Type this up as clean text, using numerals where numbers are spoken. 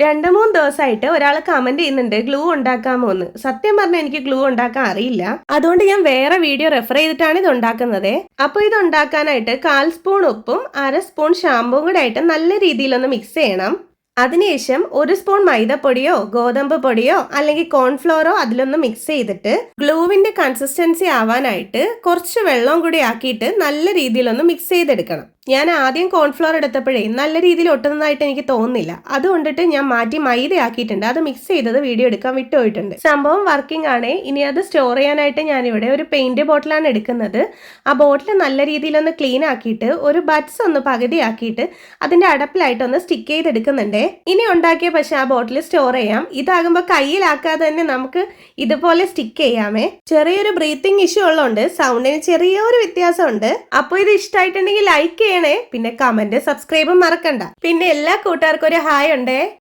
2-3 ദിവസമായിട്ട് ഒരാൾ കമന്റ് ചെയ്യുന്നുണ്ട് ഗ്ലൂ ഉണ്ടാക്കാമോ എന്ന്. സത്യം പറഞ്ഞാൽ എനിക്ക് ഗ്ലൂ ഉണ്ടാക്കാൻ അറിയില്ല. അതുകൊണ്ട് ഞാൻ വേറെ വീഡിയോ റെഫർ ചെയ്തിട്ടാണ് ഇത് ഉണ്ടാക്കുന്നത്. അപ്പോൾ ഇത് ഉണ്ടാക്കാനായിട്ട് 1/4 സ്പൂൺ ഉപ്പും 1/2 സ്പൂൺ ഷാമ്പുവും കൂടെ ആയിട്ട് നല്ല രീതിയിലൊന്ന് മിക്സ് ചെയ്യണം. അതിനുശേഷം 1 സ്പൂൺ മൈദപ്പൊടിയോ ഗോതമ്പ് പൊടിയോ അല്ലെങ്കിൽ കോൺഫ്ലോറോ അതിലൊന്ന് മിക്സ് ചെയ്തിട്ട് ഗ്ലൂവിന്റെ കൺസിസ്റ്റൻസി ആവാനായിട്ട് കുറച്ച് വെള്ളം കൂടി ആക്കിയിട്ട് നല്ല രീതിയിലൊന്ന് മിക്സ് ചെയ്തെടുക്കണം. ഞാൻ ആദ്യം കോൺഫ്ലോർ എടുത്തപ്പോഴേ നല്ല രീതിയിൽ ഒട്ടുന്നതായിട്ട് എനിക്ക് തോന്നുന്നില്ല. അതുകൊണ്ടിട്ട് ഞാൻ മാറ്റി മൈദ ആക്കിയിട്ടുണ്ട്. അത് മിക്സ് ചെയ്തത് വീഡിയോ എടുക്കാൻ വിട്ടുപോയിട്ടുണ്ട്. സംഭവം വർക്കിംഗ് ആണ്. ഇനി അത് സ്റ്റോർ ചെയ്യാനായിട്ട് ഞാനിവിടെ ഒരു പെയിന്റ് ബോട്ടിലാണ് എടുക്കുന്നത്. ആ ബോട്ടിൽ നല്ല രീതിയിലൊന്ന് ക്ലീൻ ആക്കിയിട്ട് ഒരു ബഡ്സ് ഒന്ന് പകുതിയാക്കിയിട്ട് അതിന്റെ അടപ്പിലായിട്ടൊന്ന് സ്റ്റിക്ക് ചെയ്തെടുക്കുന്നുണ്ട്. ഇനി ഉണ്ടാക്കിയ പക്ഷെ ആ ബോട്ടിൽ സ്റ്റോർ ചെയ്യാം. ഇതാകുമ്പോൾ കയ്യിലാക്കാതെ തന്നെ നമുക്ക് ഇതുപോലെ സ്റ്റിക്ക് ചെയ്യാമേ. ചെറിയൊരു ബ്രീത്തിങ് ഇഷ്യൂ ഉള്ളതുകൊണ്ട് സൗണ്ടിന് ചെറിയൊരു വ്യത്യാസമുണ്ട്. അപ്പോൾ ഇത് ഇഷ്ടമായിട്ടുണ്ടെങ്കിൽ ലൈക്ക് ചെയ്യണേ. പിന്നെ കമന്റ് സബ്സ്ക്രൈബും മറക്കണ്ട. പിന്നെ എല്ലാ കൂട്ടുകാർക്കും ഒരു ഹായ് ഉണ്ടേ.